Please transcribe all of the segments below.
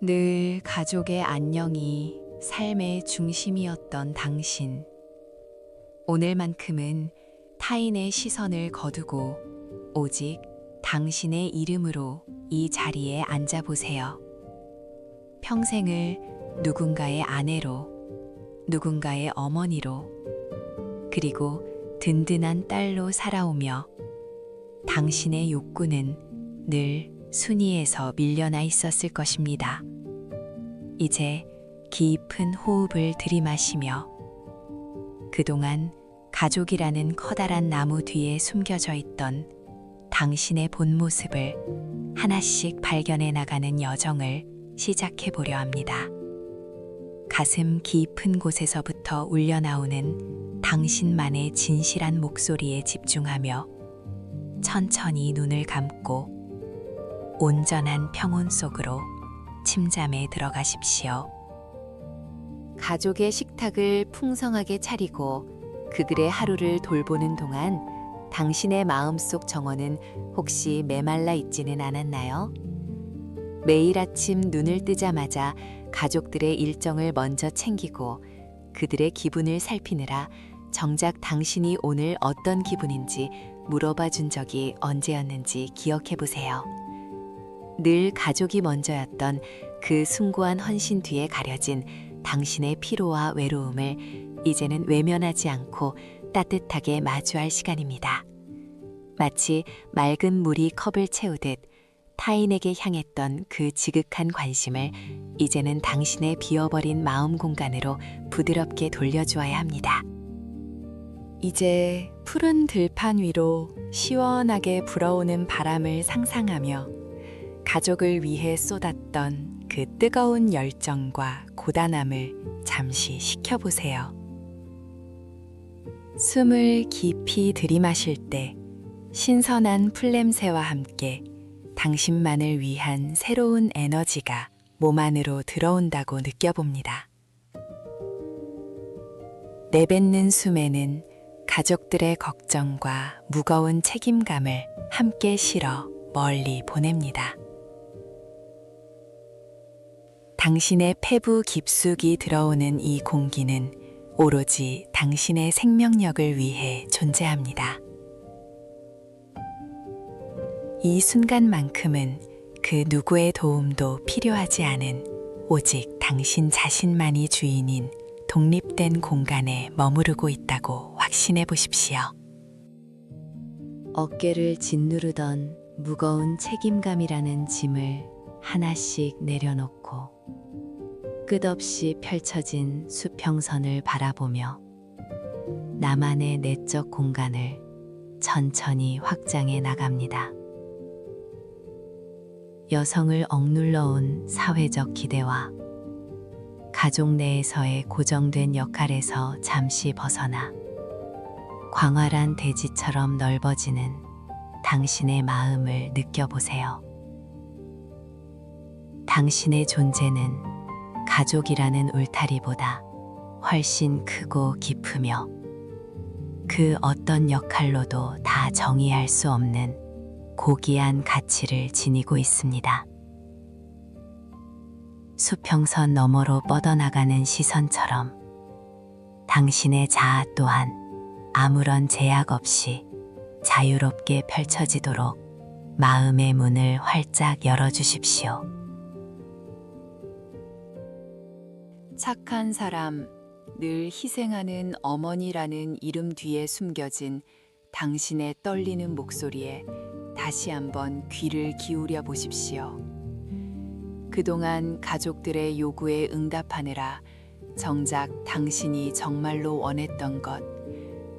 늘 가족의 안녕이 삶의 중심이었던 당신. 오늘만큼은 타인의 시선을 거두고 오직 당신의 이름으로 이 자리에 앉아보세요. 평생을 누군가의 아내로, 누군가의 어머니로, 그리고 든든한 딸로 살아오며 당신의 욕구는 늘 순위에서 밀려나 있었을 것입니다. 이제 깊은 호흡을 들이마시며 그동안 가족이라는 커다란 나무 뒤에 숨겨져 있던 당신의 본 모습을 하나씩 발견해 나가는 여정을 시작해 보려 합니다. 가슴 깊은 곳에서부터 울려나오는 당신만의 진실한 목소리에 집중하며 천천히 눈을 감고 온전한 평온 속으로 침잠에 들어가십시오. 가족의 식탁을 풍성하게 차리고 그들의 하루를 돌보는 동안 당신의 마음속 정원은 혹시 메말라 있지는 않았나요? 매일 아침 눈을 뜨자마자 가족들의 일정을 먼저 챙기고 그들의 기분을 살피느라 정작 당신이 오늘 어떤 기분인지 물어봐 준 적이 언제였는지 기억해 보세요. 늘 가족이 먼저였던 그 숭고한 헌신 뒤에 가려진 당신의 피로와 외로움을 이제는 외면하지 않고 따뜻하게 마주할 시간입니다. 마치 맑은 물이 컵을 채우듯 타인에게 향했던 그 지극한 관심을 이제는 당신의 비어버린 마음 공간으로 부드럽게 돌려주어야 합니다. 이제 푸른 들판 위로 시원하게 불어오는 바람을 상상하며 가족을 위해 쏟았던 그 뜨거운 열정과 고단함을 잠시 식혀보세요. 숨을 깊이 들이마실 때 신선한 풀냄새와 함께 당신만을 위한 새로운 에너지가 몸 안으로 들어온다고 느껴봅니다. 내뱉는 숨에는 가족들의 걱정과 무거운 책임감을 함께 실어 멀리 보냅니다. 당신의 폐부 깊숙이 들어오는 이 공기는 오로지 당신의 생명력을 위해 존재합니다. 이 순간만큼은 그 누구의 도움도 필요하지 않은 오직 당신 자신만이 주인인 독립된 공간에 머무르고 있다고 확신해 보십시오. 어깨를 짓누르던 무거운 책임감이라는 짐을 하나씩 내려놓고 끝없이 펼쳐진 수평선을 바라보며 나만의 내적 공간을 천천히 확장해 나갑니다. 여성을 억눌러온 사회적 기대와 가족 내에서의 고정된 역할에서 잠시 벗어나 광활한 대지처럼 넓어지는 당신의 마음을 느껴보세요. 당신의 존재는 가족이라는 울타리보다 훨씬 크고 깊으며 그 어떤 역할로도 다 정의할 수 없는 고귀한 가치를 지니고 있습니다. 수평선 너머로 뻗어나가는 시선처럼 당신의 자아 또한 아무런 제약 없이 자유롭게 펼쳐지도록 마음의 문을 활짝 열어주십시오. 착한 사람, 늘 희생하는 어머니라는 이름 뒤에 숨겨진 당신의 떨리는 목소리에 다시 한번 귀를 기울여 보십시오. 그동안 가족들의 요구에 응답하느라 정작 당신이 정말로 원했던 것,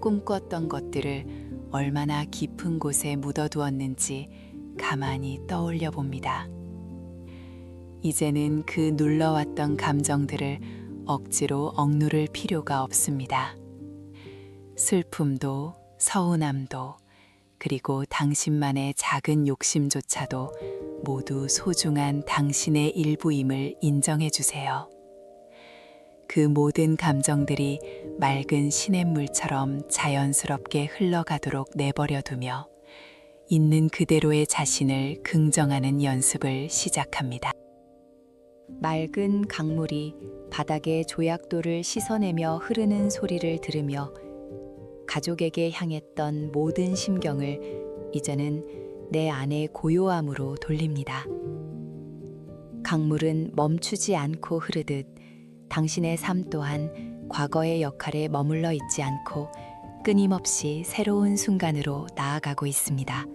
꿈꿨던 것들을 얼마나 깊은 곳에 묻어두었는지 가만히 떠올려 봅니다. 이제는 그 눌러왔던 감정들을 억지로 억누를 필요가 없습니다. 슬픔도 서운함도 그리고 당신만의 작은 욕심조차도 모두 소중한 당신의 일부임을 인정해 주세요. 그 모든 감정들이 맑은 시냇물처럼 자연스럽게 흘러가도록 내버려 두며 있는 그대로의 자신을 긍정하는 연습을 시작합니다. 맑은 강물이 바닥의 조약돌을 씻어내며 흐르는 소리를 들으며 가족에게 향했던 모든 심경을 이제는 내 안의 고요함으로 돌립니다. 강물은 멈추지 않고 흐르듯 당신의 삶 또한 과거의 역할에 머물러 있지 않고 끊임없이 새로운 순간으로 나아가고 있습니다.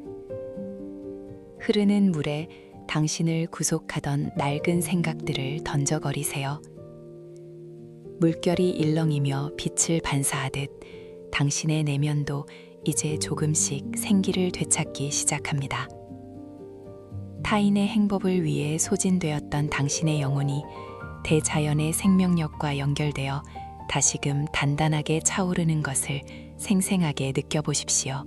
흐르는 물에 당신을 구속하던 낡은 생각들을 던져버리세요. 물결이 일렁이며 빛을 반사하듯 당신의 내면도 이제 조금씩 생기를 되찾기 시작합니다. 타인의 행복을 위해 소진되었던 당신의 영혼이 대자연의 생명력과 연결되어 다시금 단단하게 차오르는 것을 생생하게 느껴보십시오.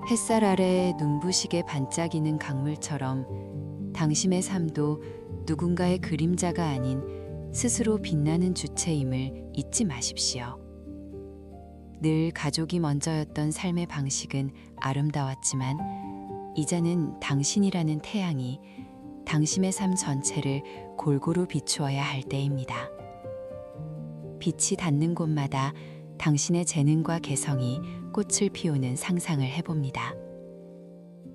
햇살 아래 눈부시게 반짝이는 강물처럼 당신의 삶도 누군가의 그림자가 아닌 스스로 빛나는 주체임을 잊지 마십시오. 늘 가족이 먼저였던 삶의 방식은 아름다웠지만 이제는 당신이라는 태양이 당신의 삶 전체를 골고루 비추어야 할 때입니다. 빛이 닿는 곳마다 당신의 재능과 개성이 꽃을 피우는 상상을 해봅니다.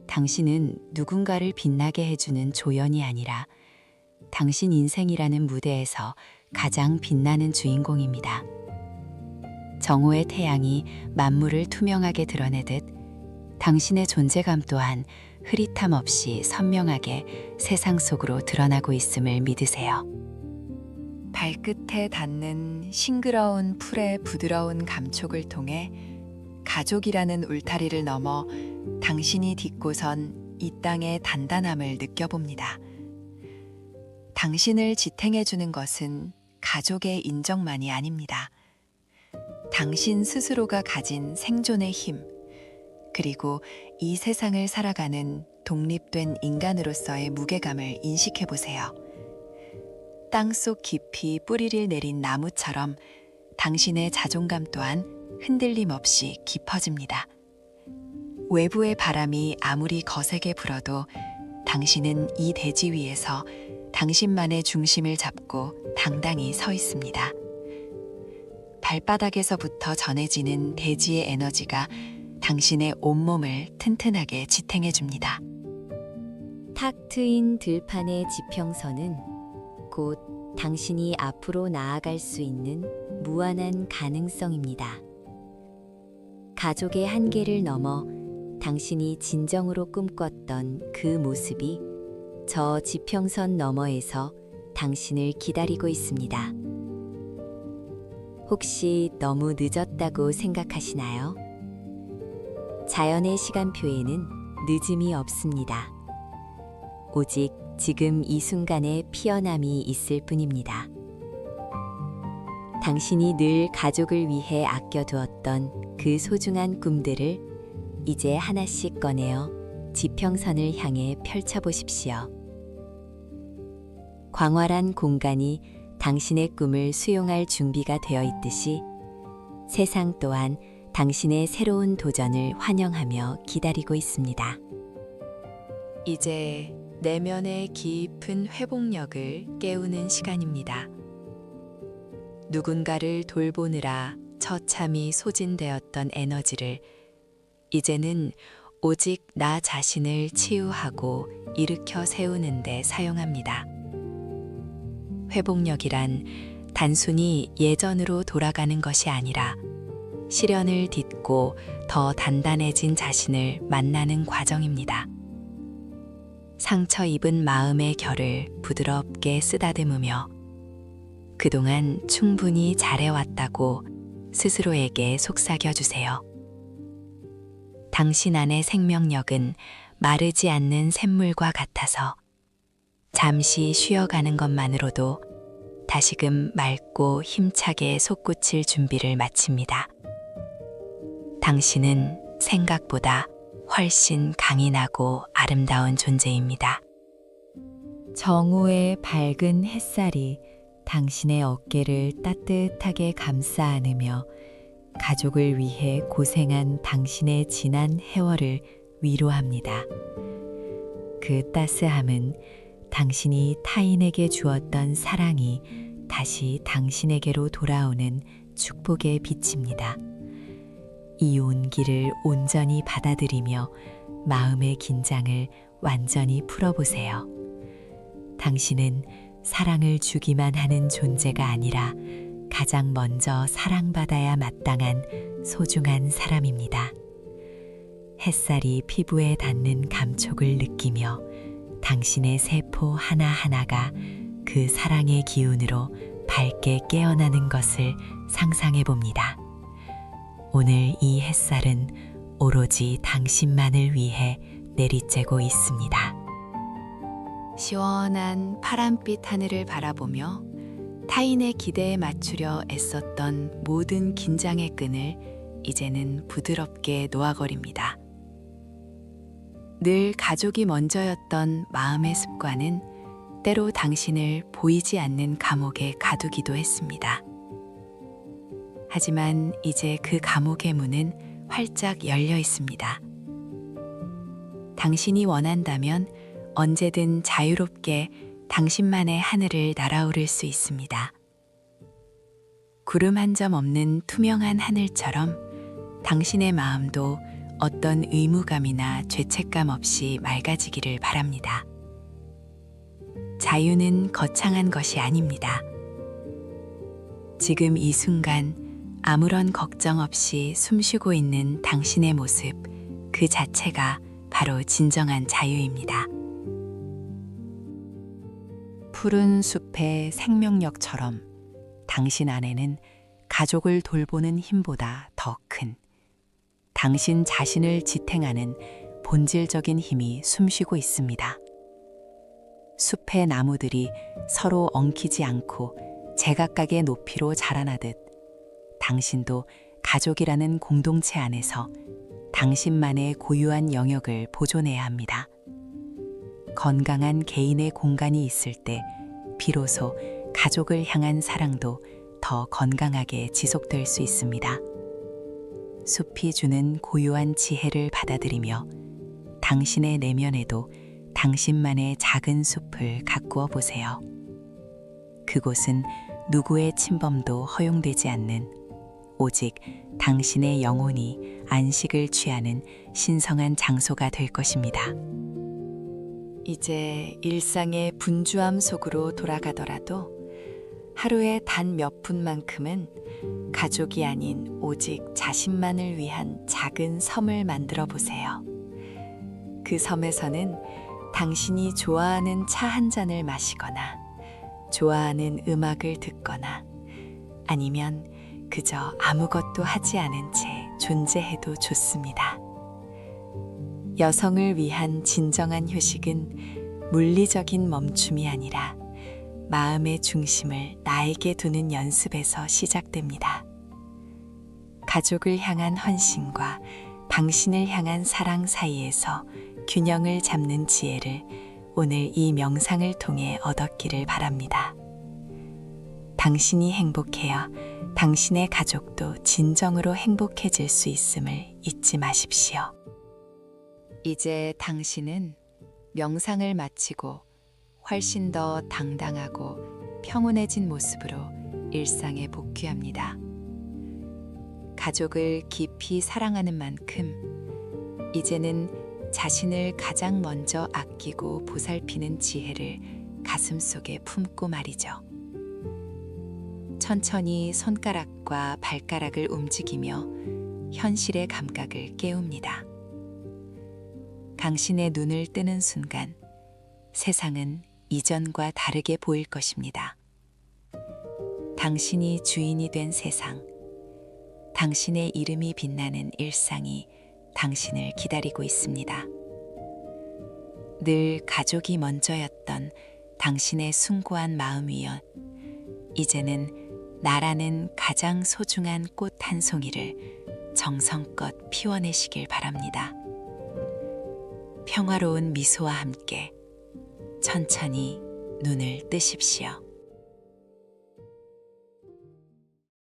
당신은 누군가를 빛나게 해주는 조연이 아니라 당신 인생이라는 무대에서 가장 빛나는 주인공입니다. 정오의 태양이 만물을 투명하게 드러내듯 당신의 존재감 또한 흐릿함 없이 선명하게 세상 속으로 드러나고 있음을 믿으세요. 발끝에 닿는 싱그러운 풀의 부드러운 감촉을 통해 가족이라는 울타리를 넘어 당신이 딛고선 이 땅의 단단함을 느껴봅니다. 당신을 지탱해주는 것은 가족의 인정만이 아닙니다. 당신 스스로가 가진 생존의 힘, 그리고 이 세상을 살아가는 독립된 인간으로서의 무게감을 인식해 보세요. 땅속 깊이 뿌리를 내린 나무처럼 당신의 자존감 또한 흔들림 없이 깊어집니다. 외부의 바람이 아무리 거세게 불어도 당신은 이 대지 위에서 당신만의 중심을 잡고 당당히 서 있습니다. 발바닥에서부터 전해지는 대지의 에너지가 당신의 온몸을 튼튼하게 지탱해 줍니다. 탁 트인 들판의 지평선은 곧 당신이 앞으로 나아갈 수 있는 무한한 가능성입니다. 가족의 한계를 넘어 당신이 진정으로 꿈꿨던 그 모습이 저 지평선 너머에서 당신을 기다리고 있습니다. 혹시 너무 늦었다고 생각하시나요? 자연의 시간표에는 늦음이 없습니다. 오직 지금 이 순간에 피어남이 있을 뿐입니다. 당신이 늘 가족을 위해 아껴두었던 그 소중한 꿈들을 이제 하나씩 꺼내어 지평선을 향해 펼쳐보십시오. 광활한 공간이 당신의 꿈을 수용할 준비가 되어 있듯이 세상 또한 당신의 새로운 도전을 환영하며 기다리고 있습니다. 이제 내면의 깊은 회복력을 깨우는 시간입니다. 누군가를 돌보느라 처참히 소진되었던 에너지를 이제는 오직 나 자신을 치유하고 일으켜 세우는 데 사용합니다. 회복력이란 단순히 예전으로 돌아가는 것이 아니라 시련을 딛고 더 단단해진 자신을 만나는 과정입니다. 상처 입은 마음의 결을 부드럽게 쓰다듬으며 그동안 충분히 잘해왔다고 스스로에게 속삭여주세요. 당신 안의 생명력은 마르지 않는 샘물과 같아서 잠시 쉬어가는 것만으로도 다시금 맑고 힘차게 솟구칠 준비를 마칩니다. 당신은 생각보다 훨씬 강인하고 아름다운 존재입니다. 정오의 밝은 햇살이 당신의 어깨를 따뜻하게 감싸 안으며 가족을 위해 고생한 당신의 지난 해월을 위로합니다. 그 따스함은 당신이 타인에게 주었던 사랑이 다시 당신에게로 돌아오는 축복의 빛입니다. 이 온기를 온전히 받아들이며 마음의 긴장을 완전히 풀어보세요. 당신은 사랑을 주기만 하는 존재가 아니라 가장 먼저 사랑받아야 마땅한 소중한 사람입니다. 햇살이 피부에 닿는 감촉을 느끼며 당신의 세포 하나하나가 그 사랑의 기운으로 밝게 깨어나는 것을 상상해 봅니다. 오늘 이 햇살은 오로지 당신만을 위해 내리쬐고 있습니다. 시원한 파란빛 하늘을 바라보며 타인의 기대에 맞추려 애썼던 모든 긴장의 끈을 이제는 부드럽게 놓아버립니다. 늘 가족이 먼저였던 마음의 습관은 때로 당신을 보이지 않는 감옥에 가두기도 했습니다. 하지만 이제 그 감옥의 문은 활짝 열려 있습니다. 당신이 원한다면 언제든 자유롭게 당신만의 하늘을 날아오를 수 있습니다. 구름 한 점 없는 투명한 하늘처럼 당신의 마음도 어떤 의무감이나 죄책감 없이 맑아지기를 바랍니다. 자유는 거창한 것이 아닙니다. 지금 이 순간 아무런 걱정 없이 숨쉬고 있는 당신의 모습, 그 자체가 바로 진정한 자유입니다. 푸른 숲의 생명력처럼 당신 안에는 가족을 돌보는 힘보다 더 큰 당신 자신을 지탱하는 본질적인 힘이 숨쉬고 있습니다. 숲의 나무들이 서로 엉키지 않고 제각각의 높이로 자라나듯 당신도 가족이라는 공동체 안에서 당신만의 고유한 영역을 보존해야 합니다. 건강한 개인의 공간이 있을 때 비로소 가족을 향한 사랑도 더 건강하게 지속될 수 있습니다. 숲이 주는 고유한 지혜를 받아들이며 당신의 내면에도 당신만의 작은 숲을 가꾸어 보세요. 그곳은 누구의 침범도 허용되지 않는 오직 당신의 영혼이 안식을 취하는 신성한 장소가 될 것입니다. 이제 일상의 분주함 속으로 돌아가더라도 하루에 단 몇 분만큼은 가족이 아닌 오직 자신만을 위한 작은 섬을 만들어 보세요. 그 섬에서는 당신이 좋아하는 차 한 잔을 마시거나 좋아하는 음악을 듣거나 아니면 그저 아무것도 하지 않은 채 존재해도 좋습니다. 여성을 위한 진정한 휴식은 물리적인 멈춤이 아니라 마음의 중심을 나에게 두는 연습에서 시작됩니다. 가족을 향한 헌신과 당신을 향한 사랑 사이에서 균형을 잡는 지혜를 오늘 이 명상을 통해 얻었기를 바랍니다. 당신이 행복해야 당신의 가족도 진정으로 행복해질 수 있음을 잊지 마십시오. 이제 당신은 명상을 마치고 훨씬 더 당당하고 평온해진 모습으로 일상에 복귀합니다. 가족을 깊이 사랑하는 만큼 이제는 자신을 가장 먼저 아끼고 보살피는 지혜를 가슴속에 품고 말이죠. 천천히 손가락과 발가락을 움직이며 현실의 감각을 깨웁니다. 당신의 눈을 뜨는 순간 세상은 이전과 다르게 보일 것입니다. 당신이 주인이 된 세상, 당신의 이름이 빛나는 일상이 당신을 기다리고 있습니다. 늘 가족이 먼저였던 당신의 숭고한 마음이여, 이제는 나라는 가장 소중한 꽃 한 송이를 정성껏 피워내시길 바랍니다. 평화로운 미소와 함께 천천히 눈을 뜨십시오.